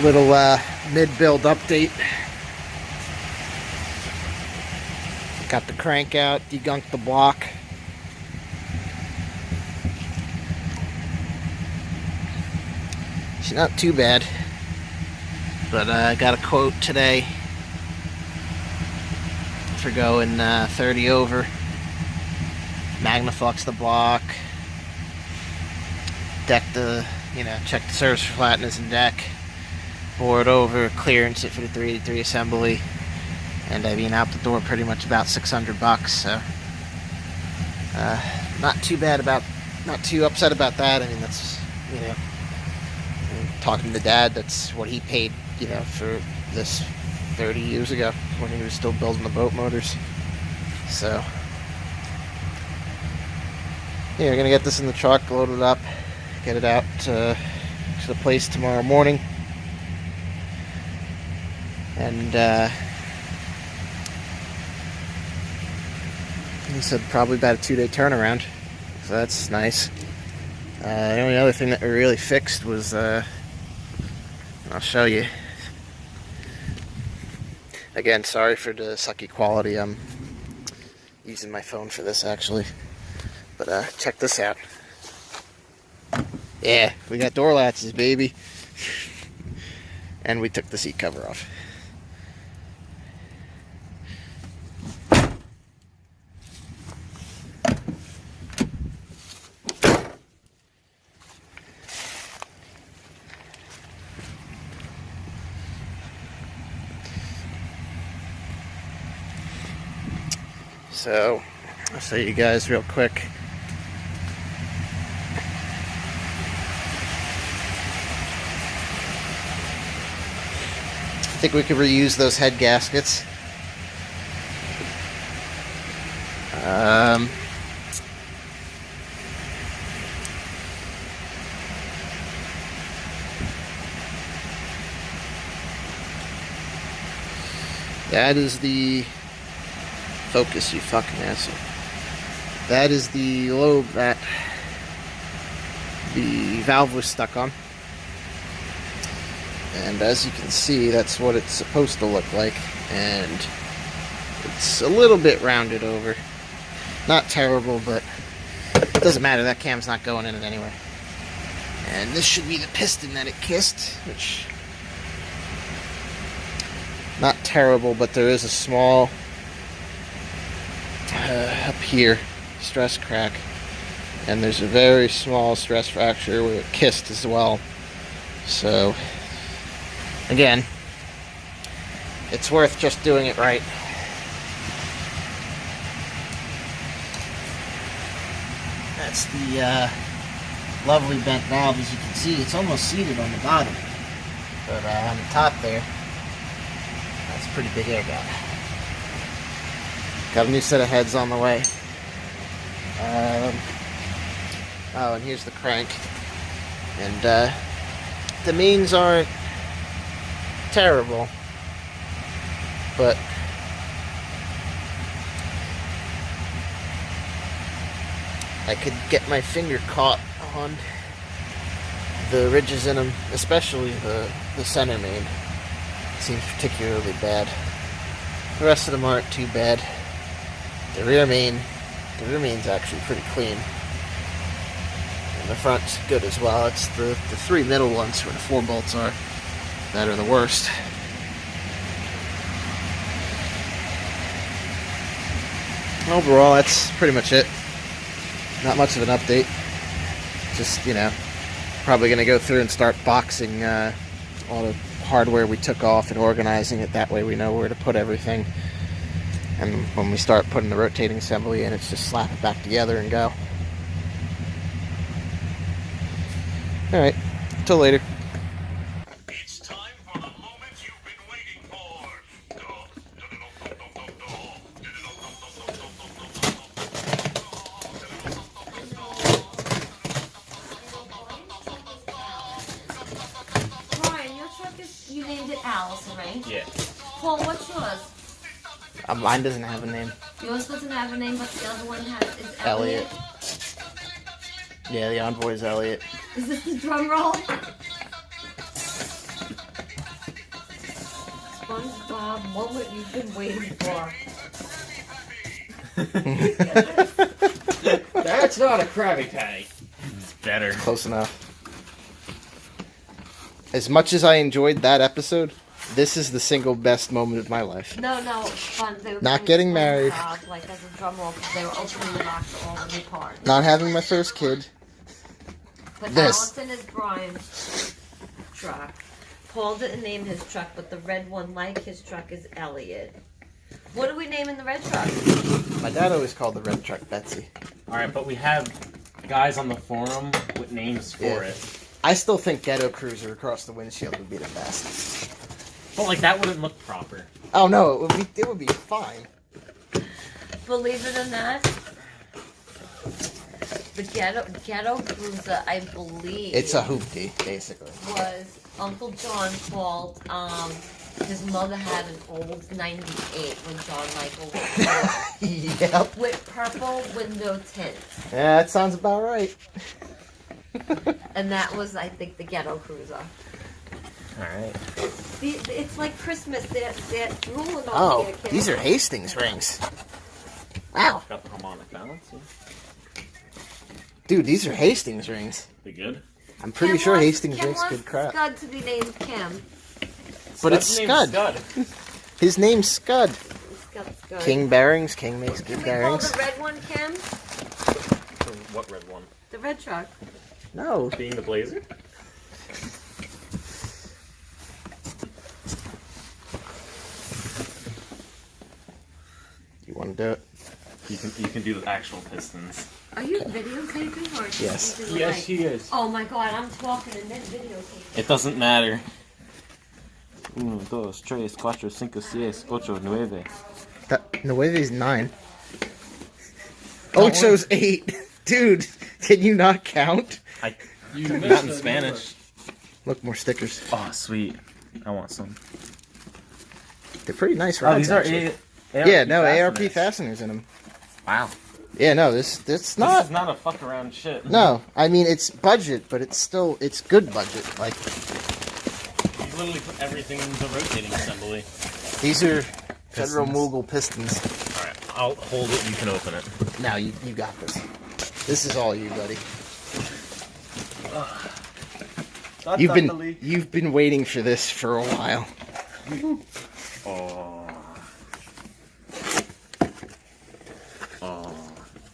Little mid-build update. Got the crank out, degunked the block. She's not too bad, but I got a quote today for going 30 over. Magnaflux the block, check the surface for flatness and deck, board over, clearance it for the 383 assembly, and I mean out the door pretty much about $600. So not too upset about that. I mean, that's talking to Dad, that's what he paid for this 30 years ago when he was still building the boat motors. So yeah, we're gonna get this in the truck, load it up, get it out to the place tomorrow morning, and he said probably about a 2-day turnaround, so that's nice. The only other thing that we really fixed was, I'll show you. Again, sorry for the sucky quality. I'm using my phone for this actually. But check this out. Yeah, we got door latches, baby. And we took the seat cover off. So, I'll show you guys real quick. I think we could reuse those head gaskets. That is the focus, you fucking asshole. That is the lobe that the valve was stuck on. And as you can see, that's what it's supposed to look like. And it's a little bit rounded over. Not terrible, but it doesn't matter. That cam's not going in it anyway. And this should be the piston that it kissed, which... not terrible, but there is a small... up here, stress crack. And there's a very small stress fracture where it kissed as well. So... again, it's worth just doing it right. That's the lovely bent valve. As you can see, it's almost seated on the bottom. But on the top there, that's a pretty big air gap. Got a new set of heads on the way. Oh, and here's the crank. And the mains aren't terrible, but I could get my finger caught on the ridges in them, especially the center main. It seems particularly bad. The rest of them aren't too bad. The rear main's actually pretty clean. And the front's good as well. It's the three middle ones where the 4 bolts are that are the worst. Overall, that's pretty much it. Not much of an update. Just, probably going to go through and start boxing all the hardware we took off and organizing it. That way we know where to put everything. And when we start putting the rotating assembly in, it's just slap it back together and go. Alright, till later. It's time for the moment you've been waiting for. Brian, your truck is, you named it Allison, right? Yeah. Paul, what's yours? Mine doesn't have a name. Yours doesn't have a name, but the other one is Elliot. Yeah, the Envoy is Elliot. Is this the drum roll? SpongeBob moment you've been waiting for. That's not a Krabby Patty. It's better. Close enough. As much as I enjoyed that episode, this is the single best moment of my life. No, it's fun. They were Not playing getting married. SpongeBob, like as a drum roll, because they were opening the box to all the new parts. Not having my first kid. But This. Allison is Brian's truck. Paul didn't name his truck, but the red one, like his truck, is Elliot. What are we naming the red truck? My dad always called the red truck Betsy. Alright, but we have guys on the forum with names for Yeah. it. I still think Ghetto Cruiser across the windshield would be the best. But like that wouldn't look proper. Oh no, it would be fine. Believe it or not, the ghetto cruiser, I believe, It's a hoopty, basically. was Uncle John's fault. His mother had an old '98 when John Michael was born, Yep. with purple window tint, Yeah, that sounds about right. and that was, I think, the ghetto cruiser. Alright. It's like Christmas. They're drooling on Oh, here, kids. these are Hastings rings. Wow. Got the harmonic balance. Yeah. Dude, these are Hastings rings. Be good. I'm pretty Kim sure wants- Hastings Kim makes wants good crap. Scud to be named Kim. But it's Scud's Scud. name's Scud. His name's Scud. Scud's good. King Bearings. King makes good Can we call bearings. the red one Kim? What red one? The red truck. No. Being the Blazer? You want to do it? You can do the actual pistons. Are you videotaping or just Yes. using the Yes, mic? he is. Oh my god, I'm talking and then videotaping. It doesn't matter. 1, 2, 3, 4, 5, 6, 8, 9. That Nueve's 9. Oh, it shows 8. Dude, can you not count? You Not missed in a Spanish. Look, more stickers. Oh, sweet. I want some. They're pretty nice Oh, rods. these are actually. ARP Yeah, no, ARP fasteners. fasteners in them. Wow. Yeah, no, this This not. is not a fuck around shit. No, I mean it's budget, but it's good budget. Like You literally put everything in the rotating assembly. these are Federal Pistons. Mughal pistons. Alright, I'll hold it, you can open it. Now you got this. This is all you, buddy. You've been waiting for this for a while. Oh. Oh.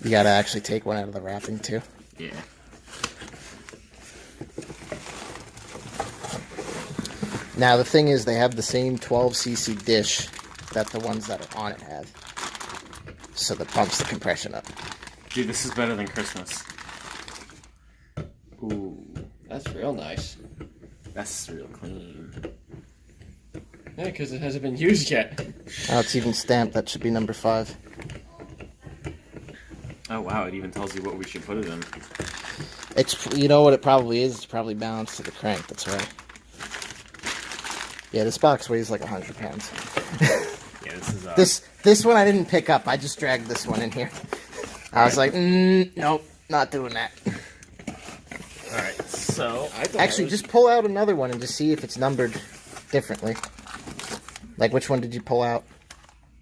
You gotta actually take one out of the wrapping too. Yeah. Now the thing is, they have the same 12cc dish that the ones that are on it have, so that pumps the compression up. Dude, this is better than Christmas. Ooh, that's real nice. That's real clean. Yeah, because it hasn't been used yet. Oh, it's even stamped. That should be number 5. Oh wow, it even tells you what we should put it in. It's, you know what it probably is? It's probably balanced to the crank. That's right. Yeah, this box weighs like 100 pounds. Yeah, this is This one I didn't pick up. I just dragged this one in here. I was like, nope, not doing that. Alright, so Actually, just pull out another one and just see if it's numbered differently. Like, which one did you pull out?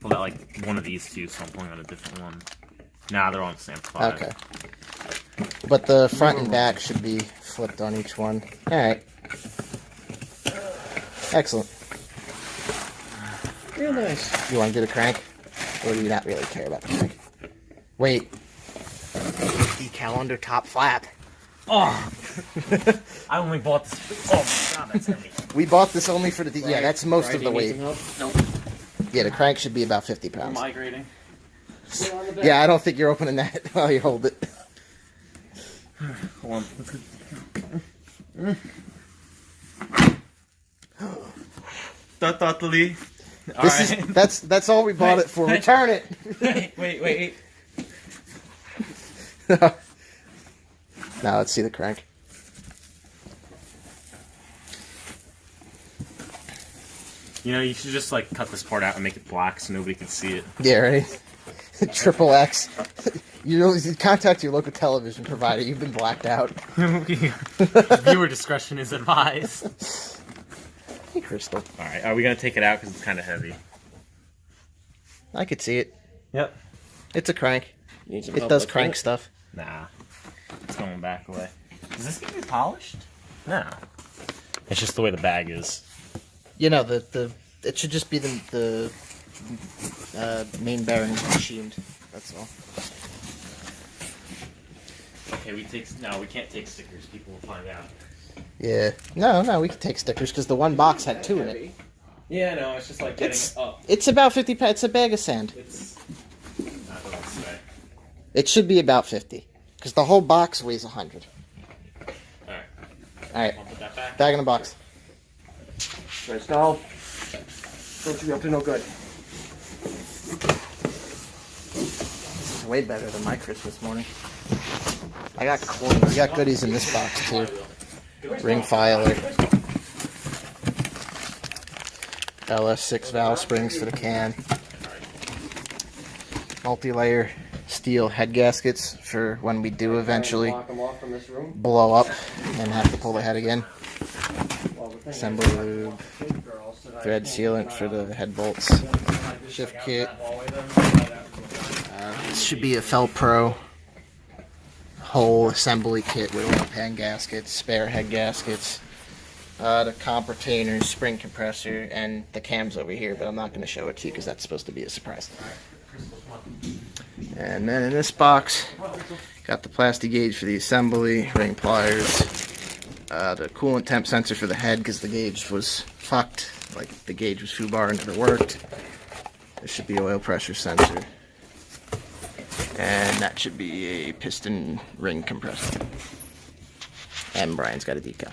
pulled out like one of these two, so I'm pulling out a different one. Nah, they're on the same spot. Okay. But the front and back should be flipped on each one. Alright. Excellent. Real nice. You want to do the crank? Or do you not really care about the crank? Wait. Decal under top flap. Oh! I only bought this. Oh my god, that's heavy. We bought this only for the... Yeah, that's most of the weight. Help? Nope. Yeah, the crank should be about 50 We're pounds. migrating. Sit on the back. Yeah, I don't think you're opening that while you hold it. Hold on. Totally. This is that's all we bought it for. Return it. Wait. Now let's see the crank. You know, you should just like cut this part out and make it black so nobody can see it. Yeah, right. Triple X. You know, you contact your local television provider. You've been blacked out. Viewer discretion is advised. Hey, Crystal. Alright, are we gonna take it out because it's kind of heavy? I could see it. Yep. It's a crank. Need some It help does lifting crank it? stuff. Nah. It's going back away. Is this gonna be polished? Nah. It's just the way the bag is. You know, it should just be the main bearing machined. That's all. Okay, we can't take stickers. People will find out. Yeah. No, we can take stickers because the one box had 2 in it. Yeah, no, it's just like getting It's up. it's about 50 pounds. It's a bag of sand. It's not what I say. It should be about 50 because the whole box weighs 100. Alright, All right, I'll put that back. bag in the box. Right, now. Don't you be up to no good. This is way better than my Christmas morning. I got coins. We got goodies in this box too. Ring filer. LS6 valve springs for the can. Multi-layer steel head gaskets for when we do eventually Lock them off from this room. blow up and have to pull the head again. Well, the thing is, Assembly lube. big girls that I Thread can't sealant get for out. the head bolts. Shift kit. That This should be a Felpro whole assembly kit with oil pan gaskets, spare head gaskets, the comp retainers, spring compressor, and the cams over here, but I'm not going to show it to you because that's supposed to be a surprise. And then in this box, got the plastic gauge for the assembly, ring pliers, the coolant temp sensor for the head because the gauge was fucked, like the gauge was foobar and never worked. There should be oil pressure sensor. And that should be a piston ring compressor. And Brian's got a decal.